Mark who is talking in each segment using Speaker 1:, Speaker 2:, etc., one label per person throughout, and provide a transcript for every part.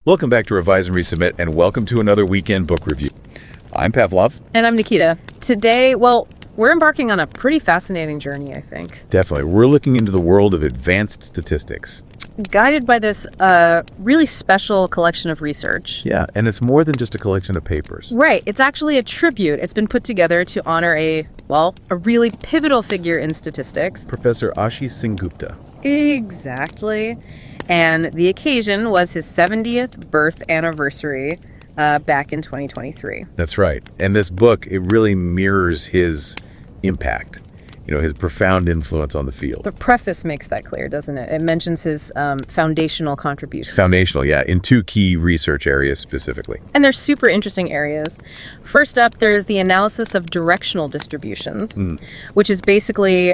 Speaker 1: Welcome back to Revise and Resubmit, and welcome to another weekend book review. I'm Pavlov.
Speaker 2: And I'm Nikita. Today, we're embarking on a pretty fascinating journey, I think.
Speaker 1: Definitely. We're looking into the world of advanced statistics.
Speaker 2: Guided by this really special collection of research.
Speaker 1: Yeah, and it's more than just a collection of papers.
Speaker 2: Right. It's actually a tribute. It's been put together to honor a really pivotal figure in statistics.
Speaker 1: Professor Ashis SenGupta.
Speaker 2: Exactly. And the occasion was his 70th birth anniversary back in 2023.
Speaker 1: That's right. And this book, it really mirrors his impact, his profound influence on the field.
Speaker 2: The preface makes that clear, doesn't it? It mentions his foundational contributions.
Speaker 1: Foundational, yeah, in two key research areas specifically.
Speaker 2: And they're super interesting areas. First up, there's the analysis of directional distributions, which is basically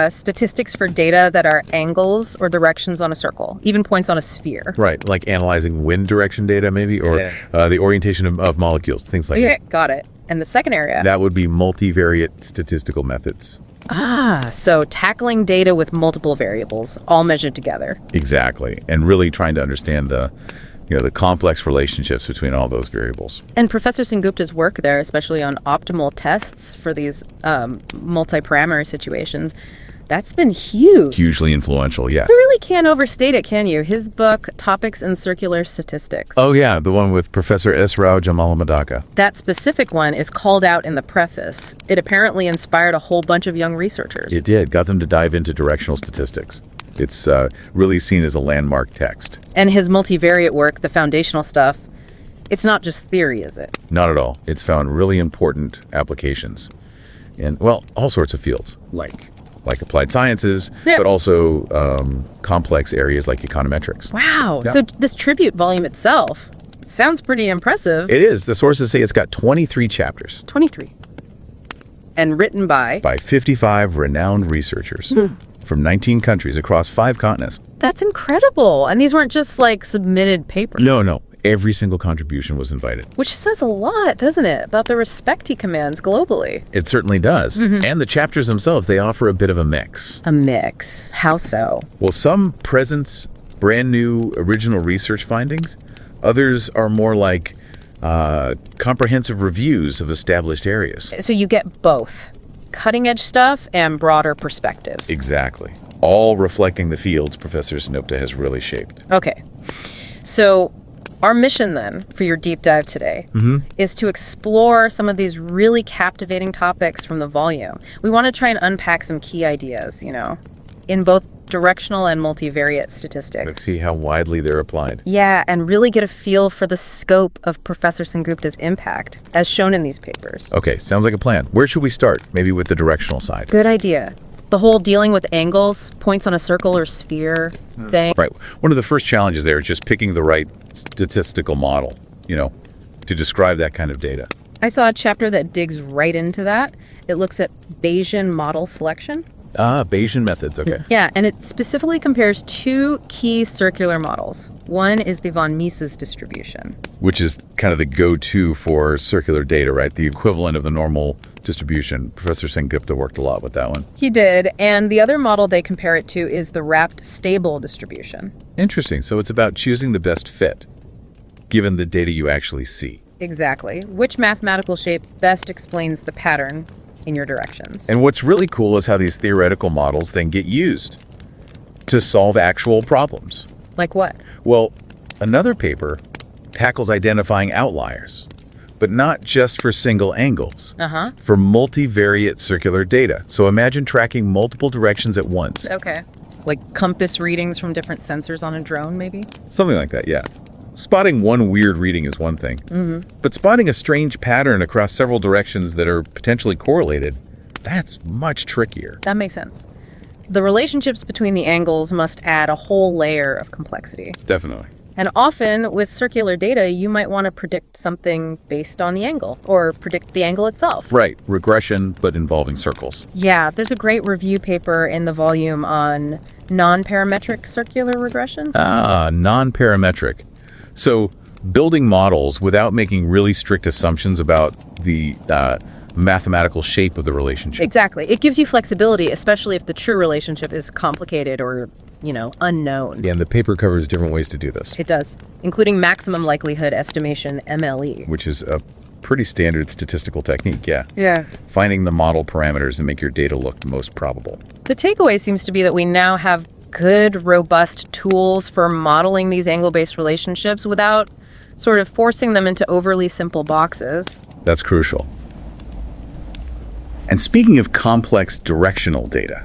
Speaker 2: statistics for data that are angles or directions on a circle, even points on a sphere.
Speaker 1: Right, like analyzing wind direction data maybe, or the orientation of molecules, things like that.
Speaker 2: Got it. And the second area?
Speaker 1: That would be multivariate statistical methods.
Speaker 2: So tackling data with multiple variables, all measured together.
Speaker 1: Exactly, and really trying to understand the complex relationships between all those variables.
Speaker 2: And Professor SenGupta's work there, especially on optimal tests for these multi-parameter situations, that's been huge.
Speaker 1: Hugely influential, yes.
Speaker 2: You really can't overstate it, can you? His book, Topics in Circular Statistics.
Speaker 1: Oh, yeah, the one with Professor S. Rao Jamalumadaka.
Speaker 2: That specific one is called out in the preface. It apparently inspired a whole bunch of young researchers.
Speaker 1: It did, got them to dive into directional statistics. It's really seen as a landmark text.
Speaker 2: And his multivariate work, the foundational stuff, it's not just theory, is it?
Speaker 1: Not at all. It's found really important applications in, all sorts of fields, like applied sciences, but also complex areas like econometrics.
Speaker 2: Wow.
Speaker 1: Yeah.
Speaker 2: So this tribute volume itself sounds pretty impressive.
Speaker 1: It is. The sources say it's got 23 chapters.
Speaker 2: 23. And written by?
Speaker 1: By 55 renowned researchers from 19 countries across 5 continents.
Speaker 2: That's incredible. And these weren't just submitted papers.
Speaker 1: No. Every single contribution was invited.
Speaker 2: Which says a lot, doesn't it, about the respect he commands globally?
Speaker 1: It certainly does. And the chapters themselves, they offer a bit of a mix.
Speaker 2: A mix? How so?
Speaker 1: Well, some present brand new original research findings. Others are more like comprehensive reviews of established areas.
Speaker 2: So you get both cutting edge stuff and broader perspectives.
Speaker 1: Exactly. All reflecting the fields Professor SenGupta has really shaped.
Speaker 2: Okay. So our mission then for your deep dive today is to explore some of these really captivating topics from the volume. We want to try and unpack some key ideas, in both directional and multivariate statistics.
Speaker 1: Let's see how widely they're applied.
Speaker 2: Yeah, and really get a feel for the scope of Professor SenGupta's impact, as shown in these papers.
Speaker 1: Okay, sounds like a plan. Where should we start? Maybe with the directional side.
Speaker 2: Good idea. The whole dealing with angles, points on a circle or sphere thing.
Speaker 1: Right. One of the first challenges there is just picking the right statistical model, to describe that kind of data.
Speaker 2: I saw a chapter that digs right into that. It looks at Bayesian model selection.
Speaker 1: Bayesian methods, okay.
Speaker 2: Yeah, and it specifically compares 2 key circular models. One is the von Mises distribution,
Speaker 1: which is kind of the go-to for circular data, right? The equivalent of the normal distribution. Professor SenGupta worked a lot with that one.
Speaker 2: He did, and the other model they compare it to is the wrapped stable distribution.
Speaker 1: Interesting. So it's about choosing the best fit, given the data you actually see.
Speaker 2: Exactly. Which mathematical shape best explains the pattern in your directions.
Speaker 1: And what's really cool is how these theoretical models then get used to solve actual problems.
Speaker 2: Like what?
Speaker 1: Well, another paper tackles identifying outliers, but not just for single angles, for multivariate circular data. So imagine tracking multiple directions at once.
Speaker 2: Okay. Like compass readings from different sensors on a drone, maybe?
Speaker 1: Something like that, yeah. Spotting one weird reading is one thing, but spotting a strange pattern across several directions that are potentially correlated, that's much trickier.
Speaker 2: That makes sense. The relationships between the angles must add a whole layer of complexity.
Speaker 1: Definitely.
Speaker 2: And often, with circular data, you might want to predict something based on the angle, or predict the angle itself.
Speaker 1: Right, regression, but involving circles.
Speaker 2: Yeah, there's a great review paper in the volume on non-parametric circular regression.
Speaker 1: Non-parametric. So building models without making really strict assumptions about the mathematical shape of the relationship.
Speaker 2: Exactly. It gives you flexibility, especially if the true relationship is complicated or, unknown.
Speaker 1: Yeah, and the paper covers different ways to do this.
Speaker 2: It does, including maximum likelihood estimation, MLE.
Speaker 1: Which is a pretty standard statistical technique, yeah.
Speaker 2: Yeah.
Speaker 1: Finding the model parameters and make your data look most probable.
Speaker 2: The takeaway seems to be that we now have good, robust tools for modeling these angle-based relationships without sort of forcing them into overly simple boxes.
Speaker 1: That's crucial. And speaking of complex directional data,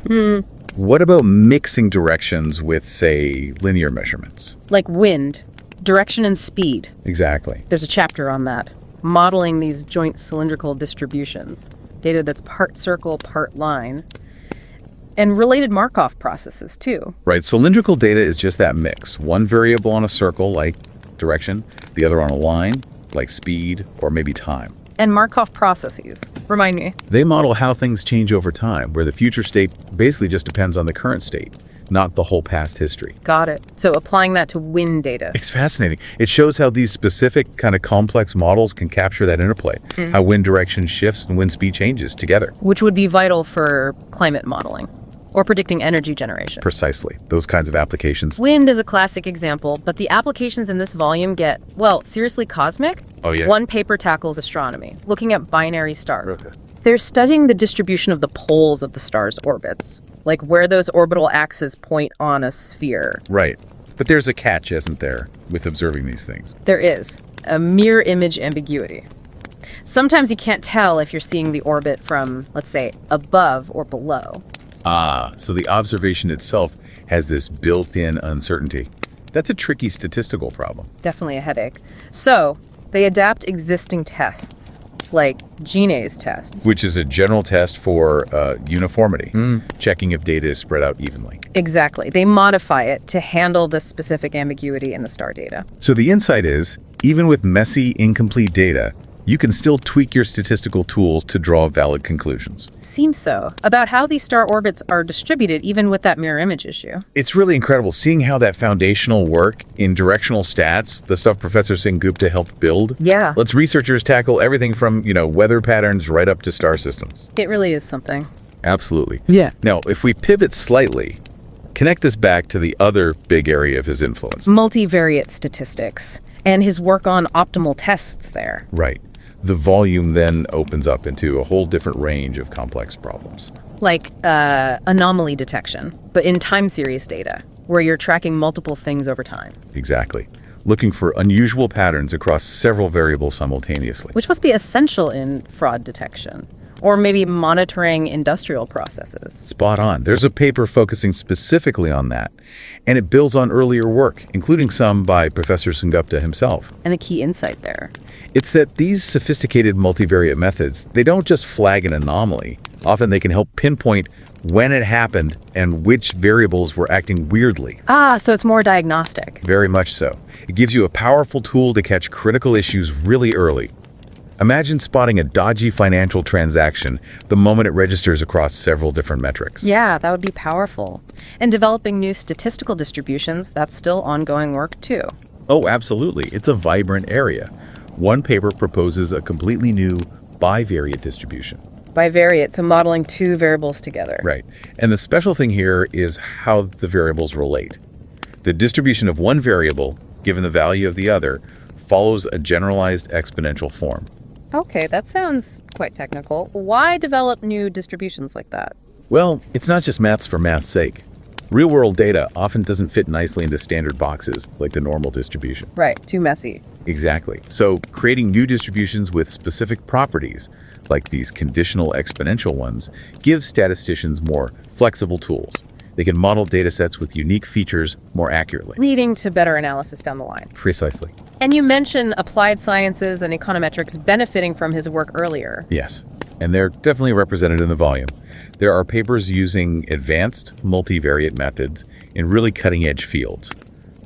Speaker 1: what about mixing directions with, say, linear measurements?
Speaker 2: Like wind, direction and speed.
Speaker 1: Exactly.
Speaker 2: There's a chapter on that. Modeling these joint cylindrical distributions. Data that's part circle, part line. And related Markov processes, too.
Speaker 1: Right, cylindrical data is just that mix. One variable on a circle, like direction, the other on a line, like speed, or maybe time.
Speaker 2: And Markov processes. Remind me.
Speaker 1: They model how things change over time, where the future state basically just depends on the current state, not the whole past history.
Speaker 2: Got it. So applying that to wind data.
Speaker 1: It's fascinating. It shows how these specific kind of complex models can capture that interplay, how wind direction shifts and wind speed changes together.
Speaker 2: Which would be vital for climate modeling or predicting energy generation.
Speaker 1: Precisely. Those kinds of applications.
Speaker 2: Wind is a classic example, but the applications in this volume get, seriously cosmic.
Speaker 1: Oh, yeah.
Speaker 2: One paper tackles astronomy, looking at binary stars.
Speaker 1: Okay.
Speaker 2: They're studying the distribution of the poles of the star's orbits, like where those orbital axes point on a sphere.
Speaker 1: Right. But there's a catch, isn't there, with observing these things?
Speaker 2: There is a mirror image ambiguity. Sometimes you can't tell if you're seeing the orbit from, let's say, above or below.
Speaker 1: So the observation itself has this built-in uncertainty. That's a tricky statistical problem.
Speaker 2: Definitely a headache. So they adapt existing tests, like Gene's tests.
Speaker 1: Which is a general test for uniformity, checking if data is spread out evenly.
Speaker 2: Exactly. They modify it to handle the specific ambiguity in the star data.
Speaker 1: So the insight is, even with messy, incomplete data, you can still tweak your statistical tools to draw valid conclusions.
Speaker 2: Seems so. About how these star orbits are distributed, even with that mirror image issue.
Speaker 1: It's really incredible seeing how that foundational work in directional stats, the stuff Professor SenGupta helped build,
Speaker 2: Yeah.
Speaker 1: lets researchers tackle everything from, weather patterns right up to star systems.
Speaker 2: It really is something.
Speaker 1: Absolutely.
Speaker 2: Yeah.
Speaker 1: Now, if we pivot slightly, connect this back to the other big area of his influence.
Speaker 2: Multivariate statistics and his work on optimal tests there.
Speaker 1: Right. The volume then opens up into a whole different range of complex problems.
Speaker 2: Like anomaly detection, but in time series data, where you're tracking multiple things over time.
Speaker 1: Exactly. Looking for unusual patterns across several variables simultaneously.
Speaker 2: Which must be essential in fraud detection. Or maybe monitoring industrial processes.
Speaker 1: Spot on. There's a paper focusing specifically on that, and it builds on earlier work, including some by Professor SenGupta himself.
Speaker 2: And the key insight there.
Speaker 1: It's that these sophisticated multivariate methods, they don't just flag an anomaly. Often they can help pinpoint when it happened and which variables were acting weirdly.
Speaker 2: So it's more diagnostic.
Speaker 1: Very much so. It gives you a powerful tool to catch critical issues really early. Imagine spotting a dodgy financial transaction the moment it registers across several different metrics.
Speaker 2: Yeah, that would be powerful. And developing new statistical distributions, that's still ongoing work too.
Speaker 1: Oh, absolutely. It's a vibrant area. One paper proposes a completely new bivariate distribution.
Speaker 2: Bivariate, so modeling two variables together.
Speaker 1: Right. And the special thing here is how the variables relate. The distribution of one variable, given the value of the other, follows a generalized exponential form.
Speaker 2: Okay, that sounds quite technical. Why develop new distributions like that?
Speaker 1: Well, it's not just maths for math's sake. Real-world data often doesn't fit nicely into standard boxes like the normal distribution.
Speaker 2: Right, too messy.
Speaker 1: Exactly. So creating new distributions with specific properties, like these conditional exponential ones, gives statisticians more flexible tools. They can model data sets with unique features more accurately.
Speaker 2: Leading to better analysis down the line.
Speaker 1: Precisely.
Speaker 2: And you mentioned applied sciences and econometrics benefiting from his work earlier.
Speaker 1: Yes, and they're definitely represented in the volume. There are papers using advanced multivariate methods in really cutting-edge fields,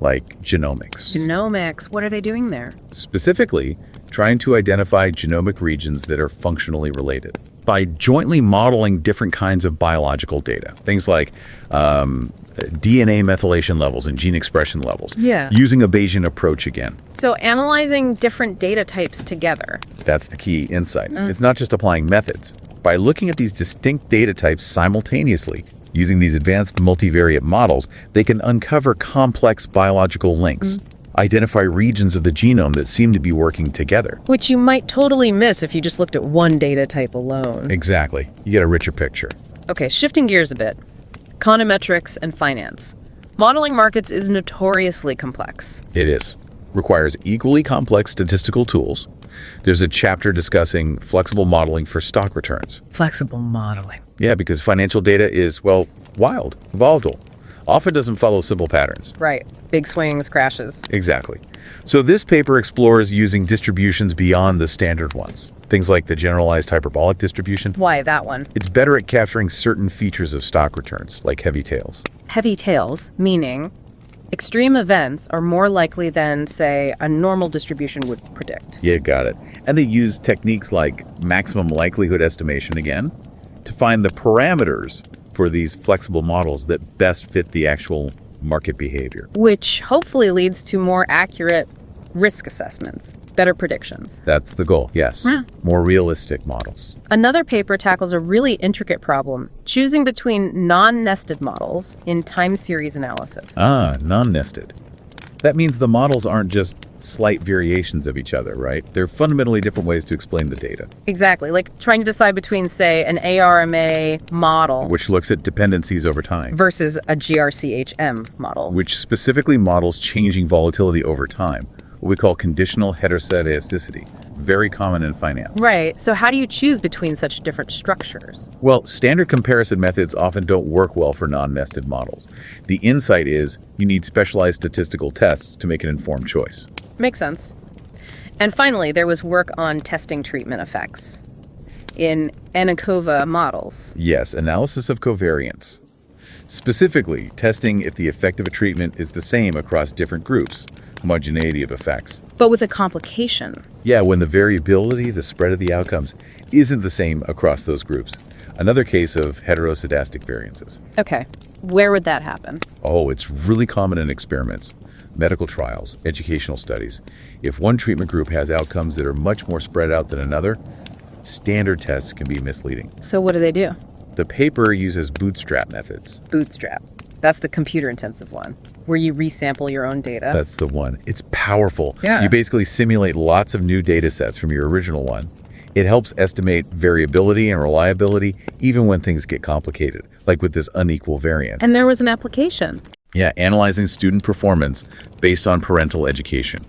Speaker 1: like genomics.
Speaker 2: Genomics, what are they doing there?
Speaker 1: Specifically, trying to identify genomic regions that are functionally related. by jointly modeling different kinds of biological data. Things like DNA methylation levels and gene expression levels.
Speaker 2: Yeah.
Speaker 1: Using a Bayesian approach again.
Speaker 2: So analyzing different data types together.
Speaker 1: That's the key insight. It's not just applying methods. By looking at these distinct data types simultaneously, using these advanced multivariate models, they can uncover complex biological links, identify regions of the genome that seem to be working together.
Speaker 2: Which you might totally miss if you just looked at one data type alone.
Speaker 1: Exactly. You get a richer picture.
Speaker 2: Okay, shifting gears a bit. Econometrics and finance. Modeling markets is notoriously complex.
Speaker 1: It is. Requires equally complex statistical tools. There's a chapter discussing flexible modeling for stock returns.
Speaker 2: Flexible modeling.
Speaker 1: Yeah, because financial data is, well, wild, volatile. Often doesn't follow simple patterns.
Speaker 2: Right. Big swings, crashes.
Speaker 1: Exactly. So this paper explores using distributions beyond the standard ones. Things like the generalized hyperbolic distribution.
Speaker 2: Why that one?
Speaker 1: It's better at capturing certain features of stock returns, like heavy tails.
Speaker 2: Heavy tails, meaning extreme events are more likely than, say, a normal distribution would predict.
Speaker 1: Yeah, got it. And they use techniques like maximum likelihood estimation again to find the parameters for these flexible models that best fit the actual market behavior.
Speaker 2: Which hopefully leads to more accurate risk assessments, better predictions.
Speaker 1: That's the goal, yes.
Speaker 2: Yeah.
Speaker 1: More realistic models.
Speaker 2: Another paper tackles a really intricate problem, choosing between non-nested models in time series analysis.
Speaker 1: Non-nested. That means the models aren't just slight variations of each other, right? They're fundamentally different ways to explain the data.
Speaker 2: Exactly, like trying to decide between, say, an ARMA model,
Speaker 1: Which looks at dependencies over time.
Speaker 2: versus a GRCHM model.
Speaker 1: Which specifically models changing volatility over time. What we call conditional heterozygosity. Very common in finance.
Speaker 2: Right, so how do you choose between such different structures?
Speaker 1: Well, standard comparison methods often don't work well for non-nested models. The insight is you need specialized statistical tests to make an informed choice.
Speaker 2: Makes sense. And finally, there was work on testing treatment effects in ANCOVA models.
Speaker 1: Yes, analysis of covariance. Specifically, testing if the effect of a treatment is the same across different groups, homogeneity of effects.
Speaker 2: But with a complication.
Speaker 1: Yeah, when the variability, the spread of the outcomes, isn't the same across those groups. Another case of heteroscedastic variances.
Speaker 2: Okay, where would that happen?
Speaker 1: Oh, it's really common in experiments, medical trials, educational studies. If one treatment group has outcomes that are much more spread out than another, standard tests can be misleading.
Speaker 2: So what do they do?
Speaker 1: The paper uses bootstrap methods.
Speaker 2: Bootstrap. That's the computer-intensive one, where you resample your own data.
Speaker 1: That's the one. It's powerful.
Speaker 2: Yeah.
Speaker 1: You basically simulate lots of new data sets from your original one. It helps estimate variability and reliability even when things get complicated, like with this unequal variance.
Speaker 2: And there was an application.
Speaker 1: Yeah, analyzing student performance based on parental education.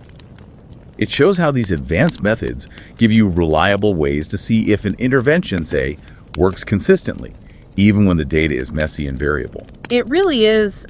Speaker 1: It shows how these advanced methods give you reliable ways to see if an intervention, say, works consistently, even when the data is messy and variable.
Speaker 2: It really is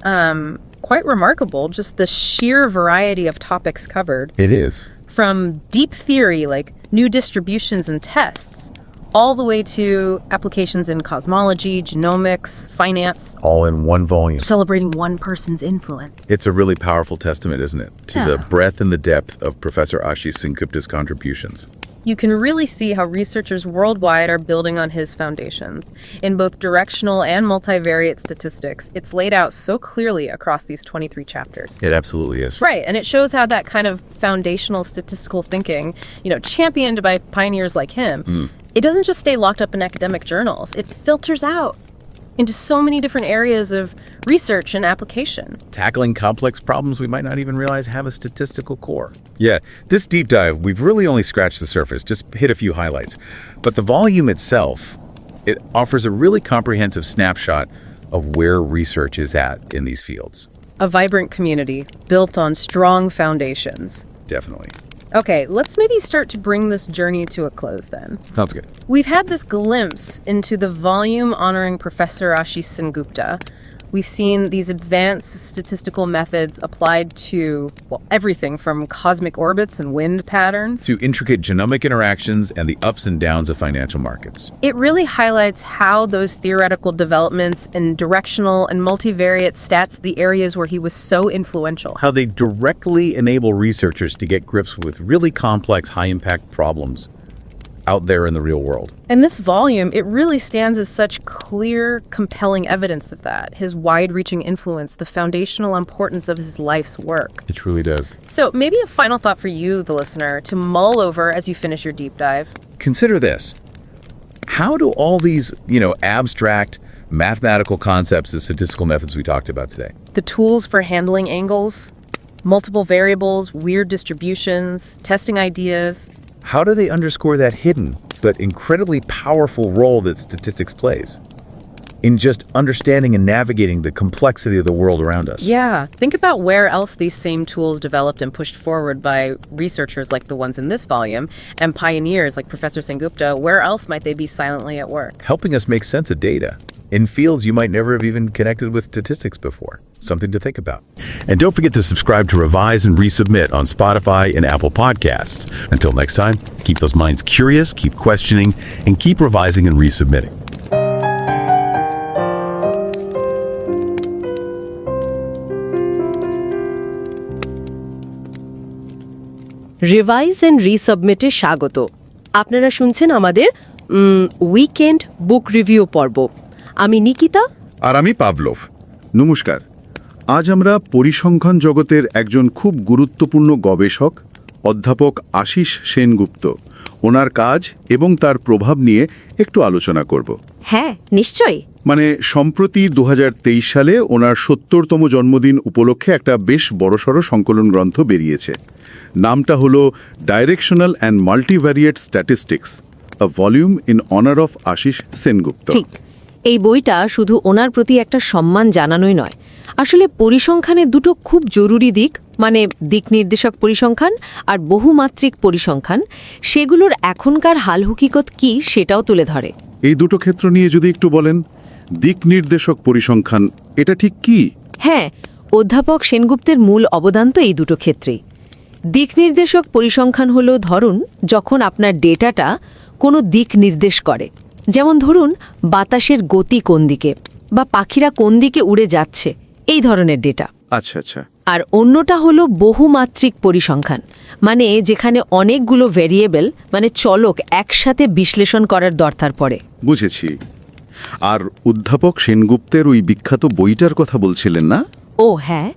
Speaker 2: quite remarkable, just the sheer variety of topics covered.
Speaker 1: It is.
Speaker 2: From deep theory, like new distributions and tests, all the way to applications in cosmology, genomics, finance.
Speaker 1: All in one volume.
Speaker 2: Celebrating one person's influence.
Speaker 1: It's a really powerful testament, isn't it, to
Speaker 2: Yeah.
Speaker 1: the breadth and the depth of Professor Ashis SenGupta's contributions.
Speaker 2: You can really see how researchers worldwide are building on his foundations. In both directional and multivariate statistics, it's laid out so clearly across these 23 chapters.
Speaker 1: It absolutely is.
Speaker 2: Right, and it shows how that kind of foundational statistical thinking, championed by pioneers like him, it doesn't just stay locked up in academic journals. It filters out into so many different areas of research and application.
Speaker 1: Tackling complex problems we might not even realize have a statistical core. Yeah, this deep dive, we've really only scratched the surface, just hit a few highlights. But the volume itself, it offers a really comprehensive snapshot of where research is at in these fields.
Speaker 2: A vibrant community built on strong foundations.
Speaker 1: Definitely.
Speaker 2: Okay, let's maybe start to bring this journey to a close then.
Speaker 1: Sounds good.
Speaker 2: We've had this glimpse into the volume honoring Professor Ashis SenGupta. We've seen these advanced statistical methods applied to, everything from cosmic orbits and wind patterns.
Speaker 1: To intricate genomic interactions and the ups and downs of financial markets.
Speaker 2: It really highlights how those theoretical developments in directional and multivariate stats, the areas where he was so influential.
Speaker 1: How they directly enable researchers to get grips with really complex, high-impact problems out there in the real world.
Speaker 2: And this volume, it really stands as such clear, compelling evidence of that. His wide-reaching influence, the foundational importance of his life's work.
Speaker 1: It truly does.
Speaker 2: So maybe a final thought for you, the listener, to mull over as you finish your deep dive.
Speaker 1: Consider this. How do all these, abstract mathematical concepts and statistical methods we talked about today,
Speaker 2: The tools for handling angles, multiple variables, weird distributions, testing ideas,
Speaker 1: how do they underscore that hidden but incredibly powerful role that statistics plays in just understanding and navigating the complexity of the world around us?
Speaker 2: Yeah, think about where else these same tools developed and pushed forward by researchers like the ones in this volume and pioneers like Professor SenGupta. Where else might they be silently at work?
Speaker 1: Helping us make sense of data in fields you might never have even connected with statistics before. Something to think about. And don't forget to subscribe to Revise and Resubmit on Spotify and Apple Podcasts. Until next time, keep those minds curious, keep questioning, and keep revising and resubmitting.
Speaker 3: Revise and রিসাবমিটে স্বাগত। আপনারা শুনছেন আমাদের weekend বুক review পর্ব। আমি নিকিতা।
Speaker 4: আর আমি Pavlov. নমস্কার। আজ আমরা পরিসংখ্যান জগতের একজন খুব গুরুত্বপূর্ণ গবেষক অধ্যাপক আশিস সেনগুপ্ত ওনার কাজ এবং তার প্রভাব নিয়ে একটু আলোচনা করব।
Speaker 3: হ্যাঁ, নিশ্চয়ই।
Speaker 4: সম্প্রতি 2023 সালে ওনার 70তম জন্মদিন উপলক্ষে একটা বেশ বড়সড় সংকলন গ্রন্থ বেরিয়েছে। নামটা হলো directional and multivariate statistics, a volume in honour of Ashis Sengupta.
Speaker 3: ঠিক। এই বইটা শুধু ওনার প্রতি একটা সম্মান জানানোই নয়, আসলে পরিসংখ্যানের দুটো খুব জরুরি দিক, দিক নির্দেশক পরিসংখ্যান আর বহুমাত্রিক পরিসংখ্যান, সেগুলোর এখনকার হাল হকিকত কি সেটাও তুলে ধরে।
Speaker 4: এই দুটো ক্ষেত্র নিয়ে যদি একটু বলেন। দিক নির্দেশক পরিসংখ্যান এটা ঠিক কি?
Speaker 3: হ্যাঁ, অধ্যাপক সেনগুপ্তের মূল অবদান তো এই দুটো ক্ষেত্রেই। দিক নির্দেশক পরিসংখ্যান হলো, ধরুন যখন আপনার ডেটাটা কোনো দিক নির্দেশ করে, যেমন ধরুন বাতাসের গতি কোন দিকে বা পাখিরা কোন দিকে উড়ে যাচ্ছে, এই ধরনের ডেটা।
Speaker 4: আচ্ছা আচ্ছা।
Speaker 3: আর অন্যটা হলো বহুমাত্রিক পরিসংখ্যান, যেখানে অনেকগুলো ভেরিয়েবল চলক একসাথে বিশ্লেষণ করার দরকার পড়ে।
Speaker 4: বুঝেছি। আর অধ্যাপক সেনগুপ্তের ওই বিখ্যাত বইটার কথা বলছিলেন না?
Speaker 3: ও হ্যাঁ,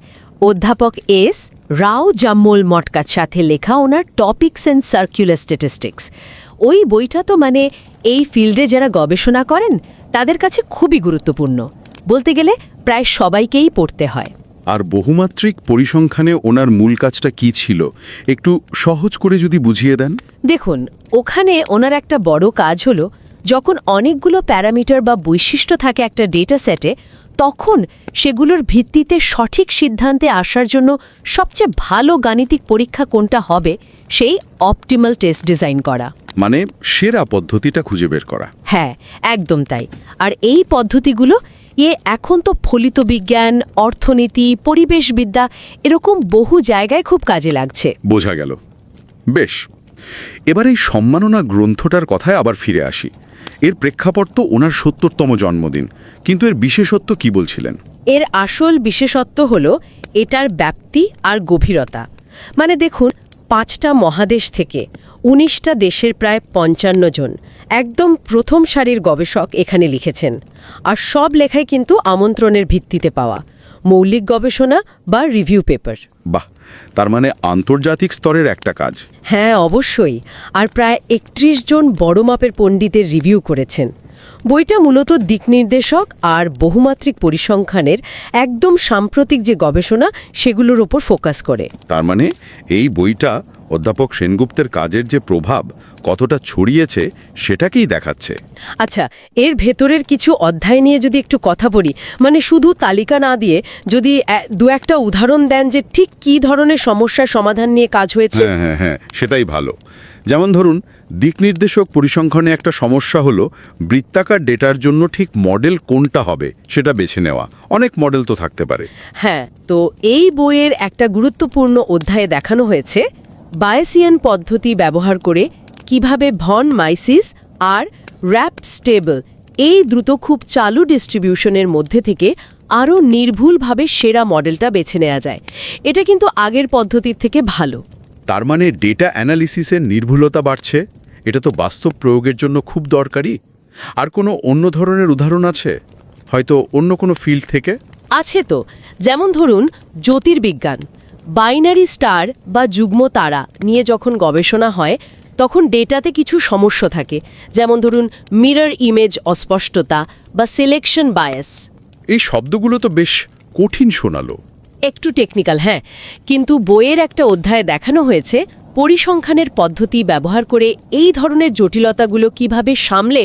Speaker 3: অধ্যাপক এস রাও জাম্মুল মটকার সাথে লেখা ওনার টপিকস অ্যান্ড সার্কুলার স্ট্যাটিস্টিক্স। ওই বইটা তো এই ফিল্ডে যারা গবেষণা করেন তাদের কাছে খুবই গুরুত্বপূর্ণ, বলতে গেলে প্রায় সবাইকেই পড়তে হয়।
Speaker 4: আর বহুমাত্রিক পরিসংখ্যানে ওনার মূল কাজটা কি ছিল, একটু সহজ করে যদি বুঝিয়ে দেন।
Speaker 3: দেখুন, ওখানে ওনার একটা বড় কাজ হলো, যখন অনেকগুলো প্যারামিটার বা বৈশিষ্ট্য থাকে একটা ডেটা সেটে, তখন সেগুলোর ভিত্তিতে সঠিক সিদ্ধান্তে আসার জন্য সবচেয়ে ভালো গাণিতিক পরীক্ষা কোনটা হবে সেই অপটিমাল টেস্ট ডিজাইন করা,
Speaker 4: সেরা পদ্ধতিটা খুঁজে বের করা।
Speaker 3: হ্যাঁ, একদম তাই। আর এই পদ্ধতিগুলো এখন তো ফলিত বিজ্ঞান, অর্থনীতি, পরিবেশবিদ্যা এরকম বহু জায়গায় খুব কাজে লাগছে।
Speaker 4: বোঝা গেল। বেশ, এবার এই সম্মাননা গ্রন্থটার কথায় আবার ফিরে আসি। এর প্রেক্ষাপট তো ওনার 70তম জন্মদিন, কিন্তু এর বিশেষত্ব কি বলছিলেন?
Speaker 3: এর আসল বিশেষত্ব হলো এটার ব্যাপ্তি আর গভীরতা। দেখুন, 5টা মহাদেশ থেকে 19টা দেশের প্রায় 55 জন একদম প্রথম সারির গবেষক এখানে লিখেছেন। আর সব লেখাই কিন্তু আমন্ত্রণের ভিত্তিতে পাওয়া, মৌলিক গবেষণা বা রিভিউ পেপার।
Speaker 4: বাহ, তার আন্তর্জাতিক স্তরের একটা কাজ।
Speaker 3: হ্যাঁ, অবশ্যই। আর প্রায় 31 জন বড় মাপের পণ্ডিতের রিভিউ করেছেন। বইটা মূলত দিক নির্দেশক আর বহুমাত্রিক পরিসংখ্যানের একদম সাম্প্রতিক যে গবেষণা সেগুলোর ওপর ফোকাস করে।
Speaker 4: তার এই বইটা অধ্যাপক সেনগুপ্তের কাজের যে প্রভাব কতটা ছড়িয়েছে সেটাকেই দেখাচ্ছে।
Speaker 3: আচ্ছা, এর ভেতরের কিছু অধ্যায় নিয়ে যদি একটু কথা বলি, শুধু তালিকা না দিয়ে যদি দু একটা উদাহরণ দেন যে ঠিক কী ধরনের সমস্যার সমাধান নিয়ে কাজ হয়েছে।
Speaker 4: হ্যাঁ হ্যাঁ, সেটাই ভালো। যেমন ধরুন, দিক নির্দেশক পরিসংখ্যানে একটা সমস্যা হলো বৃত্তাকার ডেটার জন্য ঠিক মডেল কোনটা হবে সেটা বেছে নেওয়া। অনেক মডেল তো থাকতে পারে।
Speaker 3: হ্যাঁ, তো এই বইয়ের একটা গুরুত্বপূর্ণ অধ্যায়ে দেখানো হয়েছে বায়েসিয়ান পদ্ধতি ব্যবহার করে কিভাবে ভন মাইসিস আর র্যাপ স্টেবল এই দ্রুত খুব চালু ডিস্ট্রিবিউশনের মধ্যে থেকে আরও নির্ভুলভাবে সেরা মডেলটা বেছে নেওয়া যায়। এটা কিন্তু আগের পদ্ধতির থেকে ভালো।
Speaker 4: তার ডেটা অ্যানালিসিসের নির্ভুলতা বাড়ছে, এটা তো বাস্তব প্রয়োগের জন্য খুব দরকারি। আর কোনো অন্য ধরনের উদাহরণ আছে, হয়তো অন্য কোনো ফিল্ড থেকে?
Speaker 3: আছে তো, যেমন ধরুন জ্যোতির্বিজ্ঞান, বাইনারি স্টার বা যুগ্ম তারা নিয়ে যখন গবেষণা হয় তখন ডেটাতে কিছু সমস্যা থাকে, যেমন ধরুন মিরর ইমেজ অস্পষ্টতা বা সিলেকশন বায়াস।
Speaker 4: এই শব্দগুলো তো বেশ কঠিন শোনালো।
Speaker 3: একটু টেকনিক্যাল, হ্যাঁ, কিন্তু বইয়ের একটা অধ্যায়ে দেখানো হয়েছে পরিসংখ্যানের পদ্ধতি ব্যবহার করে এই ধরনের জটিলতাগুলো কিভাবে সামলে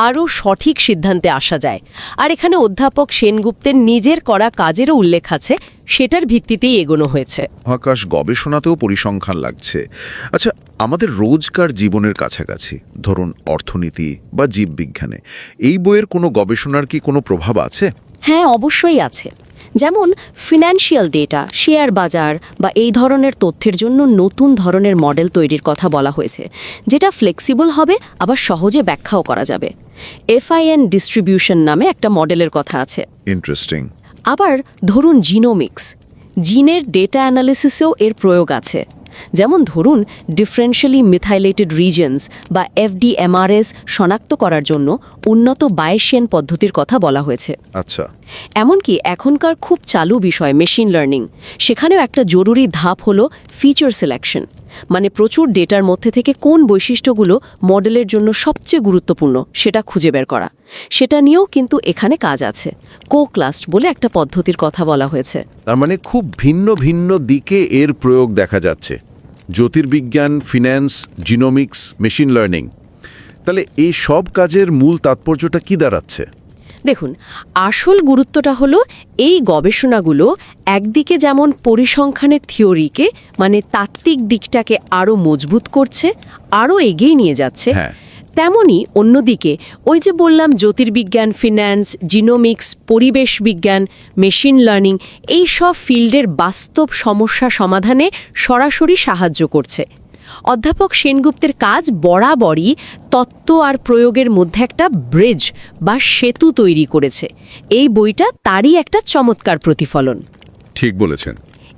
Speaker 3: আরও সঠিক সিদ্ধান্তে আসা যায়। আর এখানে অধ্যাপক সেনগুপ্তের নিজের করা কাজেরও উল্লেখ আছে, সেটার ভিত্তিতেই এগোনো হয়েছে।
Speaker 5: মহাকাশ গবেষণাতেও পরিসংখ্যান লাগছে। আচ্ছা, আমাদের রোজকার জীবনের কাছাকাছি, ধরুন অর্থনীতি বা জীববিজ্ঞানে, এই বইয়ের কোনো গবেষণার কি কোনো প্রভাব আছে?
Speaker 6: হ্যাঁ, অবশ্যই আছে। যেমন ফিনান্সিয়াল ডেটা, শেয়ার বাজার বা এই ধরনের তথ্যের জন্য নতুন ধরনের মডেল তৈরির কথা বলা হয়েছে, যেটা ফ্লেক্সিবল হবে আবার সহজে ব্যাখ্যাও করা যাবে। FIN ডিস্ট্রিবিউশন নামে একটা মডেলের কথা আছে।
Speaker 5: ইন্টারেস্টিং।
Speaker 6: আবার ধরুন জিনোমিক্স, জিনের ডেটা অ্যানালিসিসেও এর প্রয়োগ আছে। যেমন ধরুন ডিফারেন্সিয়ালি মিথাইলেটেড রিজনস বা FDMRS শনাক্ত করার জন্য উন্নত বায়েসিয়ান পদ্ধতির কথা বলা হয়েছে।
Speaker 5: আচ্ছা।
Speaker 6: এমনকি এখনকার খুব চালু বিষয় মেশিন লার্নিং, সেখানেও একটা জরুরি ধাপ হলো ফিচার সিলেকশন, মানে প্রচুর ডেটার মধ্যে থেকে কোন বৈশিষ্ট্যগুলো মডেলের জন্য সবচেয়ে গুরুত্বপূর্ণ সেটা খুঁজে বের করা। সেটা নিয়েও কিন্তু এখানে কাজ আছে। কো-ক্লাস্ট বলে একটা পদ্ধতির কথা বলা হয়েছে।
Speaker 5: তার মানে খুব ভিন্ন ভিন্ন দিকে এর প্রয়োগ দেখা যাচ্ছে। জ্যোতির্বিজ্ঞান, ফিন্যান্স, জিনোমিক্স, মেশিন লার্নিং। তাহলে এই সব কাজের মূল তাৎপর্যটা কি দাঁড়াচ্ছে?
Speaker 3: দেখুন, আসল গুরুত্বটা হলো এই গবেষণাগুলো একদিকে যেমন পরিসংখ্যানের থিওরিকে মানে তাত্ত্বিক দিকটাকে আরও মজবুত করছে, আরও এগিয়ে নিয়ে যাচ্ছে, তেমনি অন্যদিকে ওই যে বললাম জ্যোতির্বিজ্ঞান, ফিন্যান্স, জিনোমিক্স, পরিবেশ বিজ্ঞান, মেশিন লার্নিং, এই সব ফিল্ডের বাস্তব সমস্যা সমাধানে সরাসরি সাহায্য করছে। অধ্যাপক সেনগুপ্তের কাজ বরাবরই তত্ত্ব আর প্রয়োগের মধ্যে একটা ব্রিজ বা সেতু তৈরি করেছে। এই বইটা তারই একটা চমৎকার প্রতিফলন।
Speaker 4: ঠিক বলেছেন।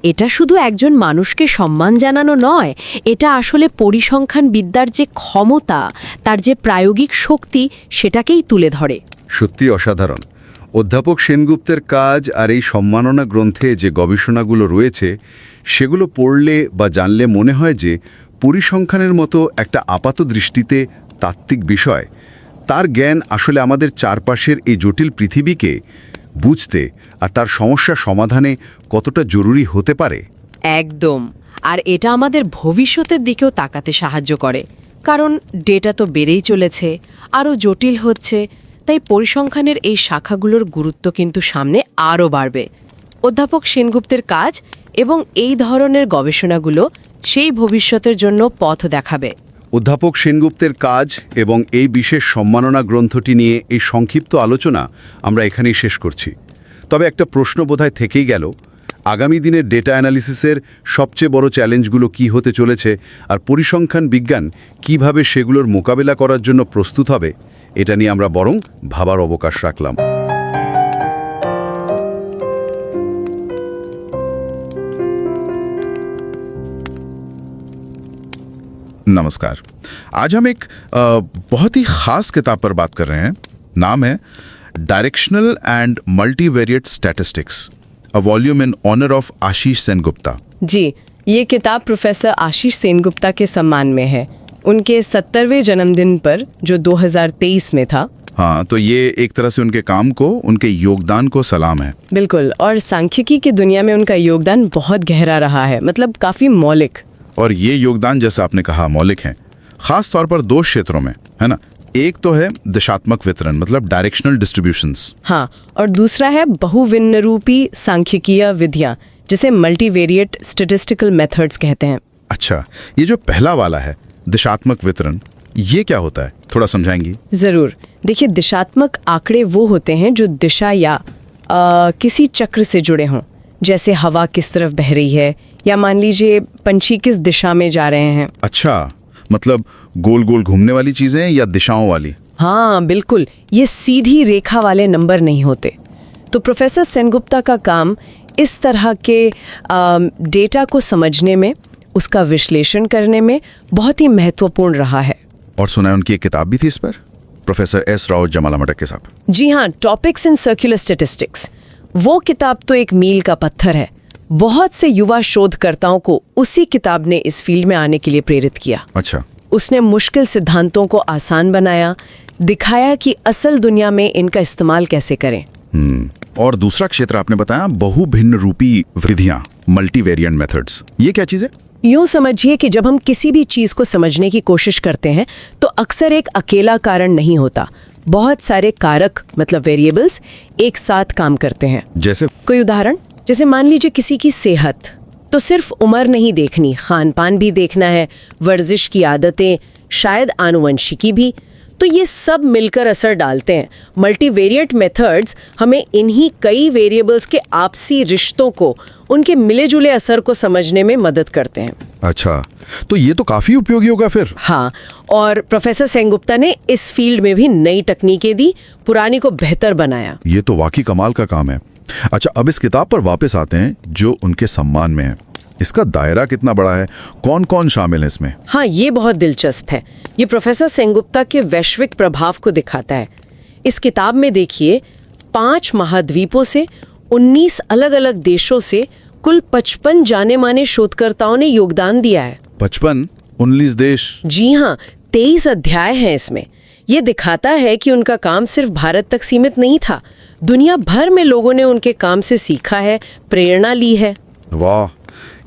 Speaker 3: এটা শুধু একজন মানুষকে সম্মান জানানো নয়, এটা আসলে পরিসংখ্যান বিদ্যার যে ক্ষমতা, তার যে প্রায়োগিক শক্তি, সেটাকেই তুলে ধরে।
Speaker 4: সত্যি অসাধারণ। অধ্যাপক সেনগুপ্তের কাজ আর এই সম্মাননা গ্রন্থে যে গবেষণাগুলো রয়েছে সেগুলো পড়লে বা জানলে মনে হয় যে পরিসংখ্যানের মতো একটা আপাত দৃষ্টিতে তাত্ত্বিক বিষয়, তার জ্ঞান আসলে আমাদের চারপাশের এই জটিল পৃথিবীকে বুঝতে আর তার সমস্যা সমাধানে কতটা জরুরি হতে পারে।
Speaker 3: একদম। আর এটা আমাদের ভবিষ্যতের দিকেও তাকাতে সাহায্য করে, কারণ ডেটা তো বেড়েই চলেছে, আরও জটিল হচ্ছে, তাই পরিসংখ্যানের এই শাখাগুলোর গুরুত্ব কিন্তু সামনে আরও বাড়বে। অধ্যাপক সেনগুপ্তের কাজ এবং এই ধরনের গবেষণাগুলো সেই ভবিষ্যতের জন্য পথ দেখাবে।
Speaker 4: অধ্যাপক সেনগুপ্তের কাজ এবং এই বিশেষ সম্মাননা গ্রন্থটি নিয়ে এই সংক্ষিপ্ত আলোচনা আমরা এখানেই শেষ করছি। তবে একটা প্রশ্ন বোধহয় থেকেই গেল, আগামী দিনের ডেটা অ্যানালিসিসের সবচেয়ে বড় চ্যালেঞ্জগুলো কি হতে চলেছে আর পরিসংখ্যান বিজ্ঞান কিভাবে সেগুলোর মোকাবেলা করার জন্য প্রস্তুত হবে, এটা নিয়ে আমরা বরং ভাবার অবকাশ রাখলাম।
Speaker 5: नमस्कार। आज हम एक बहुत ही ख़ास किताब पर बात कर रहे हैं। नाम है directional and multivariate statistics, a volume in honour of Ashish Sengupta.
Speaker 3: जी, ये किताब प्रोफेसर आशीष सेनगुप्ता के सम्मान में है, उनके 70वें जन्मदिन पर, जो 2023 में था।
Speaker 5: हाँ, तो ये एक तरह से उनके काम को, उनके योगदान को सलाम है।
Speaker 3: बिल्कुल, और सांख्यिकी की दुनिया में उनका योगदान बहुत गहरा रहा है, मतलब काफ़ी मौलिक।
Speaker 5: और ये योगदान, जैसा आपने कहा, मौलिक हैं, खास तौर पर दो क्षेत्रों में, है ना। एक तो है दिशात्मक वितरण, मतलब डायरेक्शनल डिस्ट्रीब्यूशंस।
Speaker 3: हाँ, और दूसरा है बहुविन्नरूपी सांख्यिकीय विधियाँ, जिसे मल्टीवेरिएट स्टैटिस्टिकल मेथड्स कहते हैं।
Speaker 5: अच्छा, ये जो पहला वाला है दिशात्मक वितरण, ये क्या होता है, थोड़ा समझाएंगी?
Speaker 3: ज़रूर। देखिए, दिशात्मक आंकड़े वो होते हैं जो दिशा या किसी चक्र से जुड़े हों, जैसे हवा किस तरफ बह रही है, या मान लीजिए पंछी किस दिशा में जा रहे हैं।
Speaker 5: अच्छा, मतलब गोल गोल घूमने वाली चीजें या दिशाओं वाली?
Speaker 3: हाँ बिल्कुल, ये सीधी रेखा वाले नंबर नहीं होते। तो प्रोफेसर सेनगुप्ता का काम इस तरह के डेटा को समझने में, उसका विश्लेषण करने में बहुत ही महत्वपूर्ण रहा है।
Speaker 5: और सुना है उनकी एक किताब भी थी इस पर, प्रोफेसर एस राव जमालामटक के साथ।
Speaker 3: जी हाँ, टॉपिक्स इन सर्कुलर स्टैटिस्टिक्स। वो किताब तो एक मील का पत्थर है। बहुत से युवा शोधकर्ताओं को उसी किताब ने इस फील्ड में आने के लिए प्रेरित किया।
Speaker 5: अच्छा।
Speaker 3: उसने मुश्किल सिद्धांतों को आसान बनाया, दिखाया कि असल दुनिया में इनका इस्तेमाल कैसे करें।
Speaker 5: और दूसरा क्षेत्र आपने बताया बहुभिन्न रूपी विधियां, मल्टीवेरिएंट मेथड्स। ये क्या चीज है?
Speaker 3: यूं समझिए कि जब हम किसी भी चीज को समझने की कोशिश करते हैं तो अक्सर एक अकेला कारण नहीं होता, बहुत सारे कारक मतलब वेरिएबल्स एक साथ काम करते हैं।
Speaker 5: जैसे
Speaker 3: कोई उदाहरण? जैसे मान लीजिए किसी की सेहत, तो सिर्फ उम्र नहीं देखनी, खान पान भी देखना है, वर्जिश की आदतें, शायद आनुवंशिकी भी। तो ये सब मिलकर असर डालते हैं। मल्टीवेरिएट मेथड्स हमें इन्हीं कई वेरिएबल्स के आपसी रिश्तों को, उनके मिले जुले असर को समझने में मदद करते हैं।
Speaker 5: अच्छा, तो ये तो काफी उपयोगी होगा फिर।
Speaker 3: हाँ, और प्रोफेसर सेनगुप्ता ने इस फील्ड में भी नई तकनीकें दी, पुरानी को बेहतर बनाया।
Speaker 5: ये तो वाकई कमाल का काम है। अच्छा, अब इस किताब पर वापस आते हैं जो उनके सम्मान में है। इसका दायरा कितना बड़ा है, कौन कौन शामिल है इसमें?
Speaker 3: हाँ, ये बहुत दिलचस्प है। ये प्रोफेसर सेनगुप्ता के वैश्विक प्रभाव को दिखाता है। इस किताब में देखिए, 5 महाद्वीपों से 19 अलग अलग देशों से कुल 55 जाने माने शोधकर्ताओं ने योगदान दिया है।
Speaker 5: 55? 19 देश?
Speaker 3: जी हाँ, 23 अध्याय हैं इसमें। ये दिखाता है कि उनका काम सिर्फ भारत तक सीमित नहीं था। दुनिया भर में लोगों ने उनके काम से सीखा है, प्रेरणा ली है।
Speaker 5: वाह,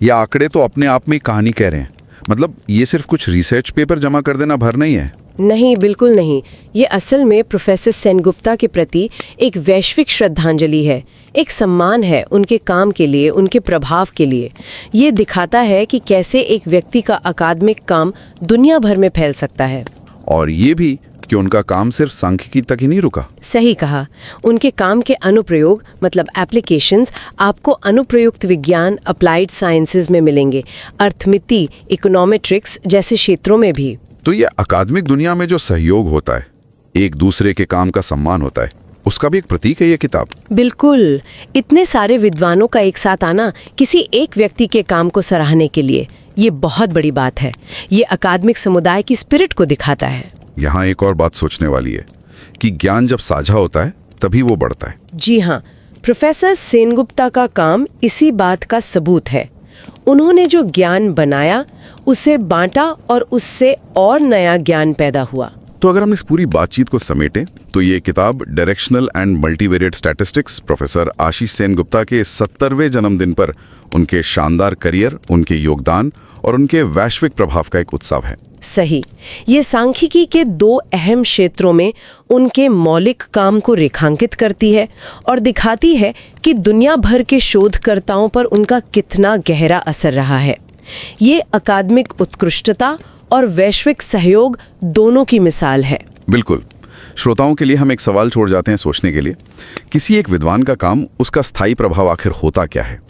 Speaker 5: ये आंकड़े तो अपने आप में ही कहानी कह रहे हैं। मतलब ये सिर्फ कुछ रिसर्च पेपर जमा कर देना भर नहीं है।
Speaker 3: नहीं, बिल्कुल नहीं। ये असल में प्रोफेसर सेनगुप्ता के प्रति एक वैश्विक श्रद्धांजलि है, एक सम्मान है उनके काम के लिए, उनके प्रभाव के लिए। ये दिखाता है कि कैसे एक व्यक्ति का अकादमिक काम दुनिया भर में फैल सकता है।
Speaker 5: और ये भी कि उनका काम सिर्फ सांख्यिकी तक ही नहीं रुका।
Speaker 3: सही कहा। उनके काम के अनुप्रयोग मतलब एप्लीकेशंस आपको अनुप्रयुक्त विज्ञान, अप्लाइड साइंसेज में मिलेंगे, अर्थमिति, इकोनॉमेट्रिक्स जैसे क्षेत्रों में भी।
Speaker 5: तो ये अकादमिक दुनिया में जो सहयोग होता है, एक दूसरे के काम का सम्मान होता है, उसका भी एक प्रतीक है ये किताब।
Speaker 3: बिल्कुल। इतने सारे विद्वानों का एक साथ आना किसी एक व्यक्ति के काम को सराहने के लिए, ये बहुत बड़ी बात है। ये अकादमिक समुदाय की स्पिरिट को दिखाता है।
Speaker 5: यहाँ एक और बात सोचने वाली है कि ज्ञान जब साझा होता है तभी वो बढ़ता है।
Speaker 3: जी हाँ, प्रोफेसर सेनगुप्ता का काम इसी बात का सबूत है। उन्होंने जो ज्ञान बनाया उसे बांटा और उससे और नया ज्ञान पैदा हुआ।
Speaker 5: तो अगर हम इस पूरी बातचीत को समेटें तो ये किताब directional and multivariate statistics professor Ashish Sengupta के 70वें जन्मदिन पर उनके शानदार करियर, उनके योगदान और उनके वैश्विक प्रभाव का एक उत्सव है।
Speaker 3: सही। ये सांख्यिकी के 2 अहम क्षेत्रों में उनके मौलिक काम को रेखांकित करती है और दिखाती है कि दुनिया भर के शोधकर्ताओं पर उनका कितना गहरा असर रहा है। ये अकादमिक उत्कृष्टता और वैश्विक सहयोग दोनों की मिसाल है।
Speaker 5: बिल्कुल। श्रोताओं के लिए हम एक सवाल छोड़ जाते हैं सोचने के लिए। किसी एक विद्वान का काम, उसका स्थायी प्रभाव आखिर होता क्या है?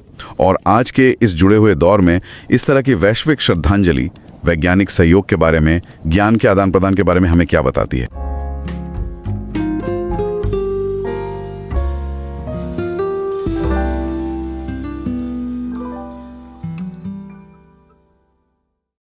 Speaker 5: और आज के इस जुड़े हुए दौर में इस तरह की वैश्विक श्रद्धांजलि वैज्ञानिक सहयोग के बारे में, ज्ञान के आदान प्रदान के बारे में हमें क्या बताती है?